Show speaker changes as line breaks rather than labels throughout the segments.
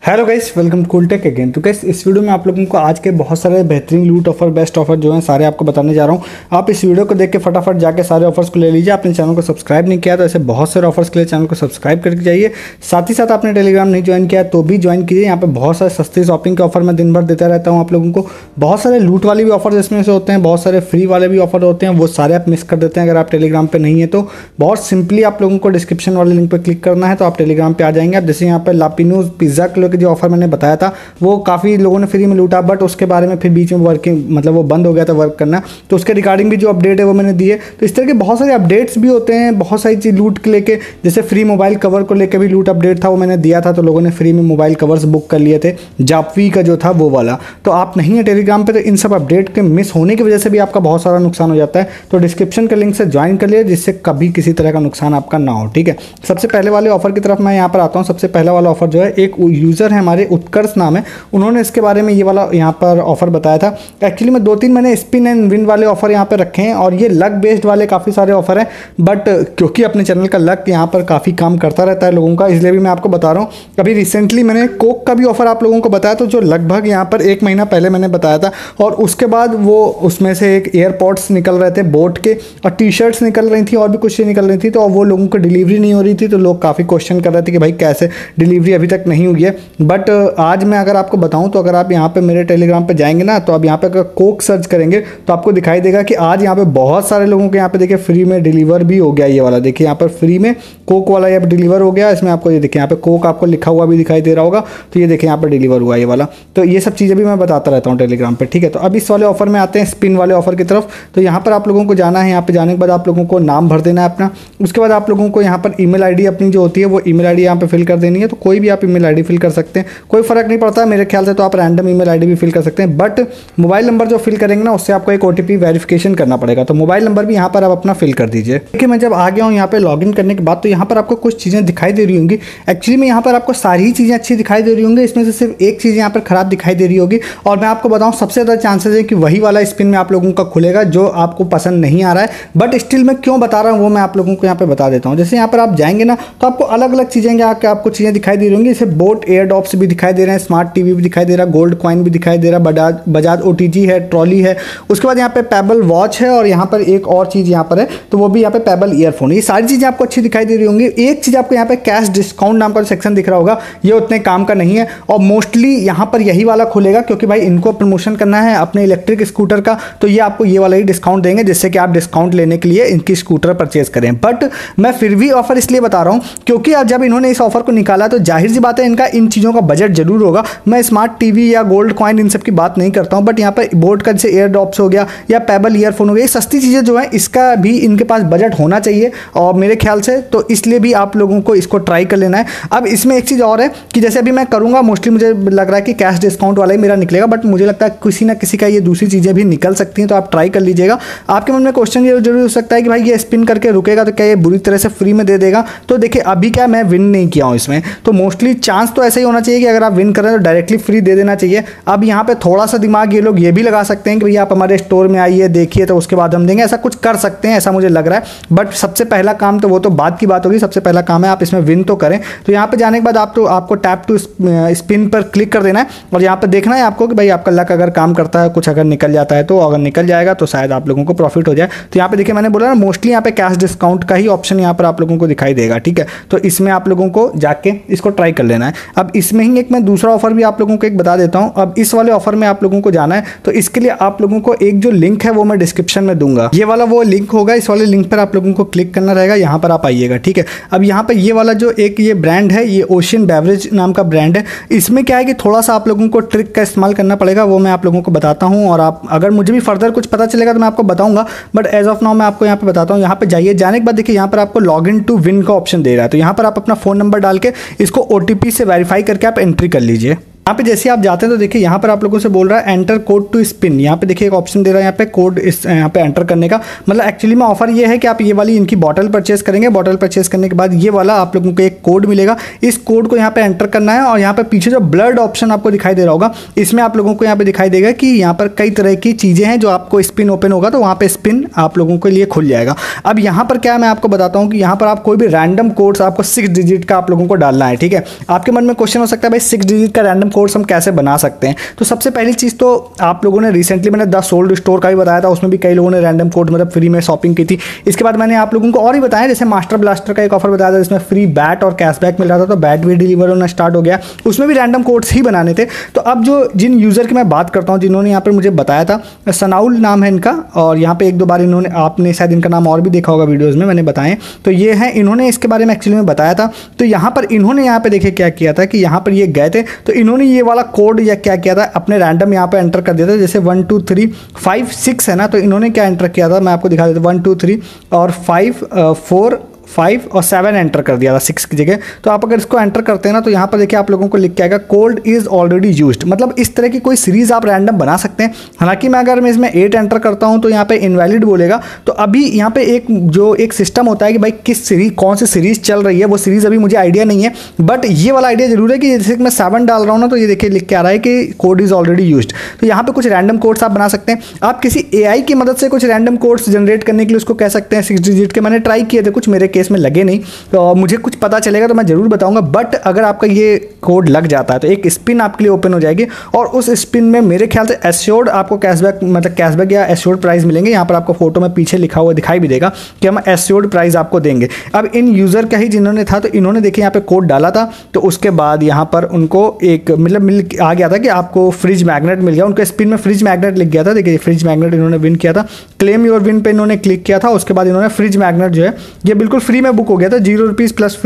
Hello guys, welcome to Cooltech again. तो guys, इस video में आप लोगों को आज के बहुत सारे बेहतरीन लूट ऑफर, बेस्ट ऑफर जो हैं सारे आपको बताने जा रहा हूं। आप इस वीडियो को देख के फटाफट जाके सारे ऑफर्स को ले लीजिए। आपने चैनल को सब्सक्राइब नहीं किया तो ऐसे बहुत सारे ऑफर्स के लिए चैनल को सब्सक्राइब करके जाइए। साथ ही साथ आपने टेलीग्राम नहीं ज्वाइन किया तो भी ज्वाइन कीजिए। यहाँ पे बहुत सारे सस्ती शॉपिंग के ऑफर मैं दिन भर देता रहता हूँ आप लोगों को। बहुत सारे लूट वाले भी ऑफर इसमें से होते हैं, बहुत सारे फ्री वाले भी ऑफर होते हैं, वो सारे आप मिस कर देते हैं अगर आप टेलीग्राम पर नहीं है तो। बहुत सिंपली आप लोगों को डिस्क्रिप्शन वाले लिंक पर क्लिक करना है तो आप टेलीग्राम पर आ जाएंगे। आप जैसे यहाँ पर लापिनोज पिज्जा किलो के जो ऑफर मैंने बताया था वो काफ़ी लोगों ने फ्री में लूटा, बट उसके बारे में फिर बीच में वर्किंग मतलब वो बंद हो गया था वर्क करना, तो उसके रिगार्डिंग भी जो अपडेट है वो मैंने दी है। तो इस तरह के बहुत सारे अपडेट्स भी होते हैं, बहुत सारी चीज़ लूट के लेके, जैसे फ्री मोबाइल कवर को लेकर भी लूट अपडेट था, वो मैंने दिया था तो लोगों ने फ्री में मोबाइल कवर्स बुक कर लिए थे, जापवी का जो था वो वाला। तो आप नहीं है टेलीग्राम पर तो इन सब अपडेट के मिस होने की वजह से भी आपका बहुत सारा नुकसान हो जाता है। तो डिस्क्रिप्शन के लिंक से ज्वाइन कर लिए जिससे कभी किसी तरह का नुकसान आपका ना हो, ठीक है। सबसे पहले वाले ऑफर की तरफ मैं यहाँ पर आता हूँ। सबसे पहला वाला ऑफर जो है, एक यूज़र है हमारे उत्कर्ष नाम है, उन्होंने इसके बारे में ये वाला यहाँ पर ऑफर बताया था। एक्चुअली में 2-3 मैंने स्पिन एंड विन वाले ऑफर यहाँ पर रखे हैं और ये लक बेस्ड वाले काफ़ी सारे ऑफर हैं, बट क्योंकि अपने चैनल का लक यहाँ पर काफ़ी काम करता रहता है लोगों का, इसलिए भी मैं आपको बता रहा हूँ। अभी रिसेंटली मैंने कोक का भी ऑफर आप लोगों को बताया तो जो लगभग यहाँ पर 1 महीना पहले मैंने बताया था, और उसके बाद वो उसमें से एक एयरपॉड्स निकल रहे थे बोट के और टी-शर्ट्स निकल रही थी और भी कुछ निकल रही थी, तो वो लोगों को डिलीवरी नहीं हो रही थी, तो लोग काफ़ी क्वेश्चन कर रहे थे कि भाई कैसे डिलीवरी अभी तक नहीं हुई है। बट आज मैं अगर आपको बताऊँ तो अगर आप यहाँ पे मेरे टेलीग्राम पे जाएंगे ना, तो आप यहाँ पे अगर कोक सर्च करेंगे तो आपको दिखाई देगा कि आज यहाँ पे बहुत सारे लोगों के यहाँ पे देखिए फ्री में डिलीवर भी हो गया ये वाला। देखिए यहाँ पर फ्री में कोक वाला यहाँ पे डिलीवर हो गया। इसमें आपको ये देखिए यहाँ पे कोक आपको लिखा हुआ भी दिखाई दे रहा होगा, तो ये देखिए यहाँ पर डिलीवर हुआ ये वाला। तो ये सब चीज़ें भी मैं बताता रहता हूँ टेलीग्राम पर, ठीक है। तो अब इस वाले ऑफर में आते हैं, स्पिन वाले ऑफर की तरफ। तो यहाँ पर आप लोगों को जाना है, यहाँ पर जाने के बाद आप लोगों को नाम भर देना है अपना। उसके बाद आप लोगों को यहाँ पर ईमेल आईडी अपनी जो होती है वो ईमेल आईडी यहाँ पे फिल कर देनी है। तो कोई भी आप ईमेल आईडी फिल कर सकते हैं, कोई फर्क नहीं पड़ता मेरे ख्याल से। तो आप रैंडम ईमेल आईडी भी फिल कर सकते हैं, बट मोबाइल नंबर जो फिल करेंगे ना उससे आपको एक ओटीपी वेरिफिकेशन करना पड़ेगा। तो मोबाइल नंबर भी यहाँ पर आप अपना फिल कर दीजिए। देखिए मैं जब आ गया हूँ यहाँ पे लॉगिन करने के बाद, तो यहाँ पर आपको कुछ चीज़ें दिखाई दे रही होंगी। एक्चुअली में यहाँ पर आपको सारी चीज़ें अच्छी दिखाई दे रही होंगी, इसमें से सिर्फ एक चीज़ यहाँ पर खराब दिखाई दे रही होगी। और मैं आपको बताऊँ सबसे ज़्यादा चांसेस है कि वही वाला स्पिन में आप लोगों का खुलेगा जो आपको पसंद नहीं आ रहा है, बट स्टिल मैं क्यों बता रहा हूँ वो मैं आप लोगों को यहाँ पर बता देता हूँ। जैसे यहाँ पर आप जाएंगे ना तो आपको अलग अलग चीज़ें आपको चीज़ें दिखाई दे रही होंगी, जैसे बोट एयर ड्रॉप्स भी दिखाई दे रहे हैं, स्मार्ट टीवी भी दिखाई दे रहा है, गोल्ड कॉइन भी दिखाई दे रहा है, बजाज ओटीजी है, ट्रॉली है। उसके बाद यहाँ पे पेबल वॉच है और यहाँ पर एक और चीज़ यहाँ पर है, तो वो भी यहाँ पे पेबल ईयरफोन। ये सारी चीज़ें आपको अच्छी दिखाई दे रही होंगी। एक चीज़ आपको यहाँ पे कैश डिस्काउंट नाम का सेक्शन दिख रहा होगा, ये उतने काम का नहीं है और मोस्टली यहाँ पर यही वाला खुलेगा क्योंकि भाई इनको प्रमोशन करना है अपने इलेक्ट्रिक स्कूटर का, तो ये आपको ये वाला ही डिस्काउंट देंगे जिससे कि आप डिस्काउंट लेने के लिए इनकी स्कूटर परचेज करें। बट मैं फिर भी ऑफर इसलिए बता रहा हूँ क्योंकि जब इन्होंने इस ऑफर को निकाला तो जाहिर सी बात है इनका इन चीज़ों का बजट जरूर होगा। मैं स्मार्ट टीवी या गोल्ड कॉइन इन सब की बात नहीं करता हूँ, बट यहाँ पर बोट का जैसे एयर ड्रॉप्स हो गया या पेबल ईयरफोन हो गया, ये सस्ती चीज़ें जो है इसका भी इनके पास बजट होना चाहिए और मेरे ख्याल से तो इसलिए भी आप लोगों को इसको ट्राई कर लेना है। अब इसमें एक चीज़ और है कि जैसे अभी मैं करूँगा, मोस्टली मुझे लग रहा है कि कैश डिस्काउंट वाला ही मेरा निकलेगा, बट मुझे लगता है किसी ना किसी का ये दूसरी चीज़ें भी निकल सकती हैं, तो आप ट्राई कर लीजिएगा। आपके मन में क्वेश्चन ये जरूर हो सकता है कि भाई ये स्पिन करके रुकेगा तो क्या ये बुरी तरह से फ्री में दे देगा। तो देखिए अभी क्या मैं विन नहीं किया हूँ इसमें, तो मोस्टली चांस तो ऐसा ही होना चाहिए कि अगर आप विन करें तो डायरेक्टली फ्री दे देना चाहिए। अब यहाँ पे थोड़ा सा दिमाग ये लोग ये भी लगा सकते हैं कि भैया आप हमारे स्टोर में आइए देखिए तो उसके बाद हम देंगे, ऐसा कुछ कर सकते हैं, ऐसा मुझे लग रहा है। बट सबसे पहला काम तो वो तो बाद की बात होगी, सबसे पहला काम है आप इसमें विन तो करें। तो यहाँ पे जाने के बाद आपको टैप टू स्पिन पर क्लिक कर देना है और यहाँ पर देखना है आपको कि भाई आपका लक अगर काम करता है, कुछ अगर निकल जाता है, तो अगर निकल जाएगा तो शायद आप लोगों को प्रॉफिट हो जाए। तो यहाँ पे देखिए मैंने बोला ना मोस्टली यहाँ पे कैश डिस्काउंट का ही ऑप्शन यहाँ पर आप लोगों को दिखाई देगा, ठीक है। तो इसमें आप लोगों को जाके इसको ट्राई कर लेना है। अब इसमें ही एक मैं दूसरा ऑफर भी आप लोगों को एक बता देता हूँ। अब इस वाले ऑफर में आप लोगों को जाना है तो इसके लिए आप लोगों को एक जो लिंक है वो मैं डिस्क्रिप्शन में दूंगा, ये वाला वो लिंक होगा। इस वाले लिंक पर आप लोगों को क्लिक करना रहेगा, यहाँ पर आप आइएगा, ठीक है। अब यहाँ पर ये वाला जो एक ये ब्रांड है, ये ओशियन बेवरेज नाम का ब्रांड है। इसमें क्या है कि थोड़ा सा आप लोगों को ट्रिक का इस्तेमाल करना पड़ेगा, वो मैं आप लोगों को बताता हूँ और आप अगर मुझे भी फर्दर कुछ पता चलेगा तो मैं आपको बताऊंगा, बट एज ऑफ नाउ मैं आपको यहाँ पर बताता हूँ। यहाँ पर जाइए, जाने के बाद देखिए यहाँ पर आपको लॉग इन टू विन का ऑप्शन दे रहा है, तो यहाँ पर आप अपना फ़ोन नंबर डाल के इसको ओटीपी से वेरीफाई करके आप एंट्री कर लीजिए। यहाँ पे जैसे आप जाते हैं तो देखिए यहाँ पर आप लोगों से बोल रहा है एंटर कोड टू स्पिन। यहाँ पे देखिए एक ऑप्शन दे रहा है यहाँ पे कोड यहाँ पे एंटर करने का। मतलब एक्चुअली में ऑफर ये है कि आप ये वाली इनकी बॉटल परचेस करेंगे, बॉटल परचेस करने के बाद ये वाला आप लोगों को एक कोड मिलेगा, इस कोड को यहाँ पे एंटर करना है। और यहाँ पे पीछे जो ब्लड ऑप्शन आपको दिखाई दे रहा होगा, इसमें आप लोगों को यहाँ पे दिखाई देगा कि यहाँ पर कई तरह की चीज़ें हैं जो आपको स्पिन ओपन होगा तो वहाँ पे स्पिन आप लोगों के लिए खुल जाएगा। अब यहाँ पर क्या है मैं आपको बताता हूँ कि यहाँ पर आप कोई भी रैंडम कोड्स आपको 6 डिजिट का आप लोगों को डालना है। ठीक है, आपके मन में क्वेश्चन हो सकता है भाई 6 डिजिट का रैंडम कोड्स हम कैसे बना सकते हैं। तो सबसे पहली चीज़ तो आप लोगों ने रिसेंटली मैंने द सोल्ड स्टोर का भी बताया था, उसमें भी कई लोगों ने रैंडम कोड मतलब फ्री में शॉपिंग की थी। इसके बाद मैंने आप लोगों को और भी बताया, जैसे मास्टर ब्लास्टर का एक ऑफर बताया था जिसमें फ्री बैट और कैशबैक मिल रहा था, तो बैट भी डिलीवर होना स्टार्ट हो गया, उसमें भी रैंडम कोड्स ही बनाने थे। तो अब जो जिन यूज़र की मैं बात करता हूँ जिन्होंने यहाँ पर मुझे बताया था, सनाउल नाम है इनका, और यहाँ पे एक दो बार इन्होंने आपने शायद इनका नाम और भी देखा होगा वीडियोज़ में मैंने बताएं, तो ये है इन्होंने इसके बारे में एक्चुअली में बताया था। तो यहाँ पर इन्होंने यहाँ पे देखिए क्या किया था कि यहाँ पर ये गए थे तो इन्होंने ये वाला कोड या क्या किया था अपने रैंडम यहाँ पे एंटर कर दिया था, जैसे 1 2 3 5 6 है ना, तो इन्होंने क्या एंटर किया था मैं आपको दिखा देता हूँ, 1 2 3 और 5 4 5 और 7 एंटर कर दिया था 6 की जगह। तो आप अगर इसको एंटर करते हैं ना तो यहाँ पर देखिए आप लोगों को लिख के आएगा कोड इज ऑलरेडी यूज्ड। मतलब इस तरह की कोई सीरीज आप रैंडम बना सकते हैं। हालांकि मैं अगर मैं इसमें 8 एंटर करता हूँ तो यहाँ पे इनवैलिड बोलेगा। तो अभी यहाँ पे एक सिस्टम होता है कि भाई किस सीरीज कौन सी सीरीज चल रही है, वो सीरीज अभी मुझे आइडिया नहीं है, बट ये वाला आइडिया जरूर है कि जैसे मैं 7 डाल रहा हूँ ना तो ये देखिए लिख के आ रहा है कि कोड इज ऑलरेडी यूज्ड। तो यहाँ पे कुछ रैंडम कोड्स आप बना सकते हैं। आप किसी AI की मदद से कुछ रैंडम कोड्स जनरेट करने के लिए उसको कह सकते हैं 6 डिजिट के। मैंने ट्राई किए थे, कुछ मेरे केस में लगे नहीं, तो मुझे कुछ पता चलेगा तो मैं जरूर बताऊंगा। बट अगर आपका ये कोड लग जाता है तो एक स्पिन आपके लिए ओपन हो जाएगी और उस स्पिन में मेरे ख्याल से एश्योर्ड आपको कैशबैक मतलब कैशबैक या एश्योर्ड प्राइस मिलेंगे। यहाँ पर आपको फोटो में पीछे लिखा हुआ दिखाई भी देगा कि हम एश्योर्ड प्राइस आपको देंगे। अब इन यूजर का ही जिन्होंने था तो इन्होंने देखिए यहाँ पे कोड डाला था, तो उसके बाद यहाँ पर उनको एक मतलब मिल आ गया था कि आपको फ्रिज मैग्नेट मिल गया। उनके स्पिन में फ्रिज मैग्नेट लिख गया था, देखिए फ्रिज मैग्नेट इन्होंने विन किया था। क्लेम योर विन पे इन्होंने क्लिक किया था, उसके बाद इन्होंने फ्रिज मैग्नेट जो है ये बिल्कुल फ्री में बुक हो गया था, 0 रुपीज़ प्लस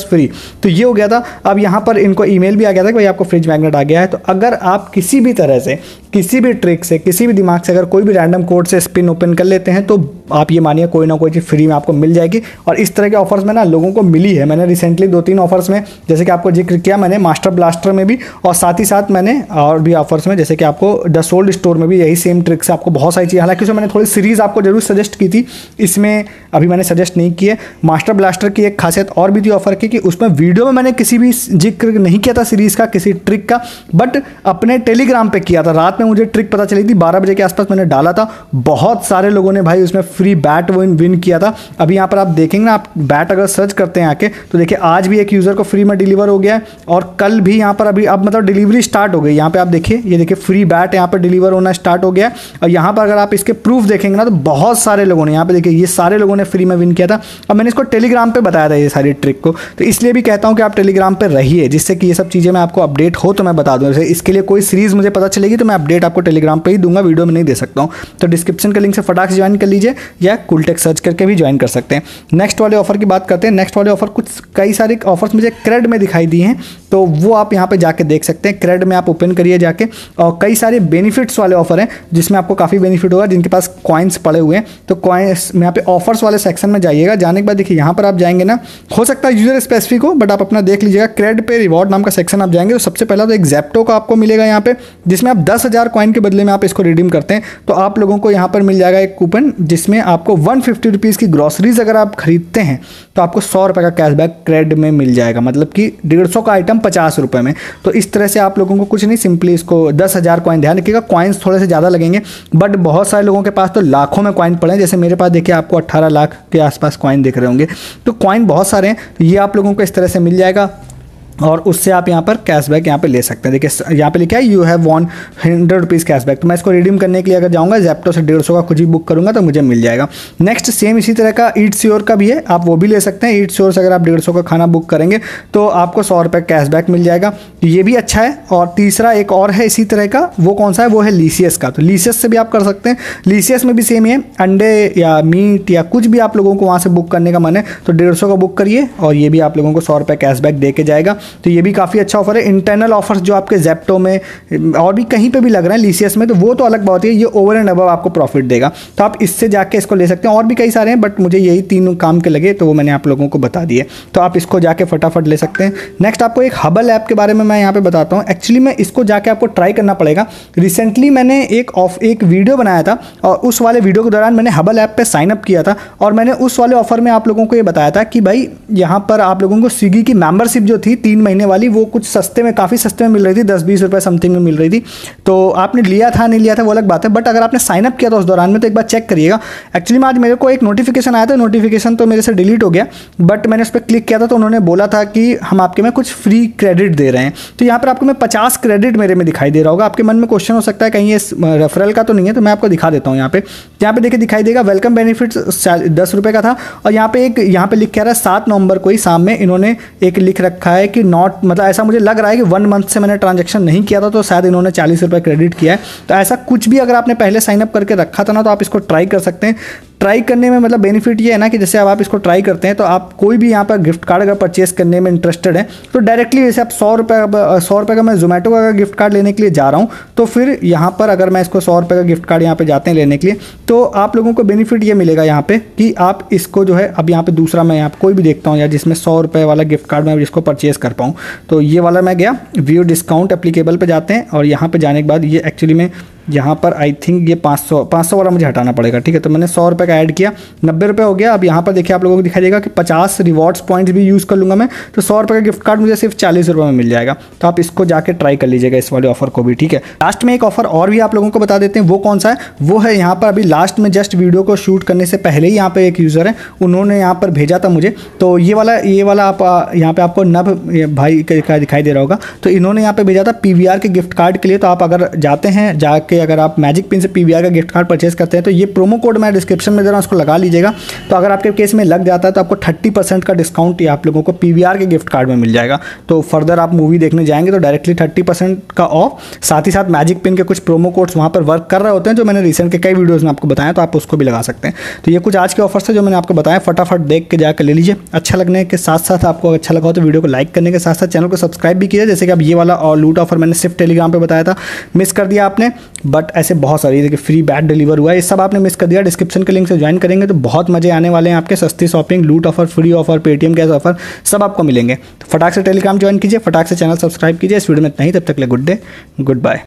फ्री, तो ये हो गया था। अब यहाँ पर इनको ईमेल भी आ गया था कि भाई आपको फ्रिज मैग्नेट आ गया है। तो अगर आप किसी भी तरह से किसी भी ट्रिक से किसी भी दिमाग से अगर कोई भी रैंडम कोड से स्पिन ओपन कर लेते हैं तो आप ये मानिए कोई ना कोई चीज़ फ्री में आपको मिल जाएगी। और इस तरह के ऑफर्स में ना लोगों को मिली है। मैंने रिसेंटली 2-3 ऑफर्स में जैसे कि आपको जिक्र किया मैंने मास्टर ब्लास्टर में भी, और साथ ही साथ मैंने और भी ऑफर्स में जैसे कि आपको द सोल्ड स्टोर में भी यही सेम ट्रिक से आपको बहुत सारी चीज़ें, हालांकि उसमें मैंने थोड़ी सीरीज़ आपको जरूर सजेस्ट की थी, इसमें अभी मैंने सजेस्ट नहीं की है। मास्टर ब्लास्टर की एक खासियत और भी थी ऑफर की कि उसमें वीडियो में मैंने किसी भी जिक्र नहीं किया था सीरीज़ का, किसी ट्रिक का, बट अपने टेलीग्राम पे किया था। रात में मुझे ट्रिक पता चली थी, 12 बजे के आसपास मैंने डाला था। बहुत सारे लोगों ने भाई उसमें फ्री बैट विन किया था। अभी यहाँ पर आप देखेंगे ना, आप बैट अगर सर्च करते हैं आके तो देखिए आज भी एक यूज़र को फ्री में डिलीवर हो गया है और कल भी यहाँ पर अभी अब मतलब डिलीवरी स्टार्ट हो गई। यहाँ पे आप देखिए, ये देखिए फ्री बैट यहाँ पर डिलीवर होना स्टार्ट हो गया है। और यहाँ पर अगर आप इसके प्रूफ देखेंगे ना तो बहुत सारे लोगों ने, यहाँ पे देखिए ये सारे लोगों ने फ्री में विन किया था। और मैंने इसको टेलीग्राम पे बताया था ये सारी ट्रिक को, तो इसलिए भी कहता हूँ कि आप टेलीग्राम पे रहिए, जिससे कि ये सब चीज़ें मैं आपको अपडेट हो तो मैं बता दूँ। जैसे इसके लिए कोई सीरीज़ मुझे पता चलेगी तो मैं अपडेट आपको टेलीग्राम पे ही दूंगा, वीडियो में नहीं दे सकता हूँ। तो डिस्क्रिप्शन के लिंक से फटाक से ज्वाइन कर लीजिए या कूलटेक सर्च करके भी ज्वाइन कर सकते हैं। नेक्स्ट वाले ऑफर की बात करते हैं। नेक्स्ट वाले ऑफर कुछ कई सारे ऑफर्स मुझे क्रेड में दिखाई दिए हैं, तो वो आप यहाँ पे जाके देख सकते हैं। क्रेड में आप ओपन करिए जाके, और कई सारे बेनिफिट्स वाले ऑफर हैं जिसमें आपको काफ़ी बेनिफिट होगा। जिनके पास कॉइन्स पड़े हुए हैं तो कॉइन्स में यहाँ पे ऑफर्स वाले सेक्शन में जाइएगा। जाने के बाद देखिए यहाँ पर आप जाएंगे ना, हो सकता है यूजर स्पेसिफिक हो बट आप अपना देख लीजिएगा। क्रेड पे रिवॉर्ड नाम का सेक्शन आप जाएंगे तो सबसे पहला तो एक ज़ेप्टो का आपको मिलेगा यहाँ पे, जिसमें आप 10,000 कॉइन के बदले में आप इसको रिडीम करते हैं तो आप लोगों को यहाँ पर मिल जाएगा एक कूपन जिसमें आपको 150 रुपीज़ की ग्रॉसरीज अगर आप खरीदते हैं तो आपको 100 रुपये का कैशबैक क्रेड में मिल जाएगा। मतलब कि 150 का आइटम 50 रुपये में। तो इस तरह से आप लोगों को कुछ नहीं, सिंपली इसको 10,000 कॉइन, ध्यान रखिएगा कॉइन्स थोड़े से ज़्यादा लगेंगे बट बहुत सारे लोगों के पास तो लाखों में कॉइन पड़े हैं। जैसे मेरे पास देखिए आपको 18 लाख के आसपास कॉइन दिख रहे होंगे, तो कॉइन बहुत सारे हैं। तो ये आप लोगों को इस तरह से मिल जाएगा और उससे आप यहाँ पर कैशबैक यहाँ पे ले सकते हैं। देखिए यहाँ पे लिखा है you have von 100 rupees cashback. तो मैं इसको रिडीम करने के लिए अगर जाऊँगा ज़ेप्टो से 150 का कुछ ही बुक करूँगा तो मुझे मिल जाएगा। नेक्स्ट सेम इसी तरह का ईट्स योर का भी है, आप वो भी ले सकते हैं। ईट्स योर से अगर आप 150 का खाना बुक करेंगे तो आपको 100 रुपये कैशबैक मिल जाएगा, तो ये भी अच्छा है। और तीसरा एक और है इसी तरह का, वो कौन सा है, वो है लीसियस का। तो लीसियस से भी आप कर सकते हैं। लीसियस में भी सेम है, अंडे या मीट या कुछ भी आप लोगों को वहाँ से बुक करने का मन है तो 150 का बुक करिए और ये भी आप लोगों को 100 रुपये कैशबैक दे के जाएगा। तो ये भी काफ़ी अच्छा ऑफर है। इंटरनल ऑफर्स जो आपके जेप्टो में और भी कहीं पे भी लग रहे हैं, लीसियस में, तो वो तो अलग बात है, ये ओवर एंड अबव आपको प्रॉफिट देगा, तो आप इससे जाके इसको ले सकते हैं। और भी कई सारे हैं बट मुझे यही 3 काम के लगे तो वो मैंने आप लोगों को बता दिए, तो आप इसको जाके फटाफट ले सकते हैं। नेक्स्ट आपको एक हबल ऐप के बारे में मैं यहाँ पे बताता हूँ। एक्चुअली में इसको जाके आपको ट्राई करना पड़ेगा। रिसेंटली मैंने एक वीडियो बनाया था और उस वाले वीडियो के दौरान मैंने हबल ऐप पे साइन अप किया था और मैंने उस वाले ऑफर में आप लोगों को ये बताया था कि भाई यहाँ पर आप लोगों को स्विगी की मेंबरशिप जो थी 3 महीने वाली, वो कुछ सस्ते में, काफ़ी सस्ते में मिल रही थी, 10-20 रुपये समथिंग में मिल रही थी। तो आपने लिया था नहीं लिया था वो अलग बात है, बट अगर आपने साइन अप किया था उस दौरान में तो एक बार चेक करिएगा। एक्चुअली में आज मेरे को एक नोटिफिकेशन आया था, नोटिफिकेशन तो मेरे से डिलीट हो गया, बट मैंने उस पर क्लिक किया था तो उन्होंने बोला था कि हम आपके में कुछ फ्री क्रेडिट दे रहे हैं। तो यहाँ पर आपको मैं 50 क्रेडिट मेरे में दिखाई दे रहा होगा। आपके मन में क्वेश्चन हो सकता है कहीं ये रेफरल का तो नहीं है, तो मैं आपको दिखा देता हूँ। यहाँ पे देखिए दिखाई देगा वेलकम बेनिफिट 10 रुपये का था और यहाँ पे लिख के आ रहा है 7 नवंबर को ही शाम में इन्होंने एक लिख रखा है कि नॉट, मतलब ऐसा मुझे लग रहा है कि 1 मंथ से मैंने ट्रांजैक्शन नहीं किया था तो शायद इन्होंने 40 रुपये क्रेडिट किया है। तो ऐसा कुछ भी अगर आपने पहले साइन अप करके रखा था ना तो आप इसको ट्राई कर सकते हैं। ट्राई करने में मतलब बेनिफिट ये है ना कि जैसे अब आप इसको ट्राई करते हैं तो आप कोई भी यहाँ पर गिफ्ट कार्ड अगर परचेस करने में इंटरेस्टेड है तो डायरेक्टली जैसे आप 100 रुपये का मैं जोमेटो का गिफ्ट कार्ड लेने के लिए जा रहा हूँ, तो फिर यहाँ पर अगर मैं इसको 100 रुपये का गिफ्ट कार्ड यहाँ पे जाते हैं लेने के लिए तो आप लोगों को बेनिफिट ये मिलेगा यहाँ पे कि आप इसको जो है, अब यहाँ पे दूसरा मैं यहाँ पे कोई भी देखता हूँ यार जिसमें 100 रुपये वाला गिफ्ट कार्ड मैं जिसको परचेस कर पाऊँ, तो ये वाला मैं गया, व्यू डिस्काउंट एप्लीकेबल पे जाते हैं और यहाँ पे जाने के बाद ये एक्चुअली में यहाँ पर आई थिंक ये 500 वाला मुझे हटाना पड़ेगा, ठीक है। तो मैंने 100 रुपये का ऐड किया, 90 रुपये हो गया। अब यहाँ पर देखिए आप लोगों को दिखाई देगा कि 50 रिवॉर्ड्स पॉइंट्स भी यूज़ कर लूँगा मैं, तो 100 रुपये का गिफ्ट कार्ड मुझे सिर्फ 40 रुपये में मिल जाएगा। तो आप इसको जाके ट्राई कर लीजिएगा इस वाले ऑफर को भी, ठीक है। लास्ट में एक ऑफर और भी आप लोगों को बता देते हैं, वो कौन सा है, वो है यहाँ पर अभी लास्ट में जस्ट वीडियो को शूट करने से पहले ही यहाँ पर एक यूज़र है, उन्होंने यहाँ पर भेजा था मुझे, तो ये वाला आप यहाँ पर आपको नभ भाई का दिखाई दे रहा होगा, तो इन्होंने यहाँ पर भेजा था PVR के गिफ्ट कार्ड के लिए। तो आप अगर जाते हैं जाके अगर आप मैजिक पिन से PVR का गिफ्ट कार्ड परचेस करते हैं तो ये प्रोमो कोड मैं डिस्क्रिप्शन में दे रहा हूँ, उसको लगा लीजिएगा। तो अगर आपके केस में लग जाता है तो आपको 30% का डिस्काउंट ये आप लोगों को PVR के गिफ्ट कार्ड में मिल जाएगा। तो फर्दर आप मूवी देखने जाएंगे तो डायरेक्टली 30% का ऑफ, साथ ही साथ मैजिक पिन के कुछ प्रोमो कोड्स वहाँ पर वर्क कर रहे होते हैं जो मैंने रिसेंट के कई वीडियोज़ में आपको बताया, तो आप उसको भी लगा सकते हैं। तो ये कुछ आज के ऑफर्स है जो मैंने आपको बताया, फटाफट देख के जाकर ले लीजिए। अच्छा लगने के साथ साथ आपको अच्छा लगा हो तो वीडियो को लाइक करने के साथ साथ चैनल को सब्सक्राइब भी कीजिए। जैसे कि अब ये वाला और लूट ऑफर मैंने सिर्फ टेलीग्राम पर बताया था, मिस कर दिया आपने, बट ऐसे बहुत सारी देखिए फ्री बैट डिलीवर हुआ है, ये सब आपने मिस कर दिया। डिस्क्रिप्शन के लिंक से ज्वाइन करेंगे तो बहुत मजे आने वाले हैं आपके, सस्ती शॉपिंग, लूट offer, free offer, Paytm cash offer सब आपको मिलेंगे। तो फटाक से टेलीग्राम ज्वाइन कीजिए, फटाक से चैनल सब्सक्राइब कीजिए। इस वीडियो में इतना ही, तब तक ले गुड डे, गुड बाय।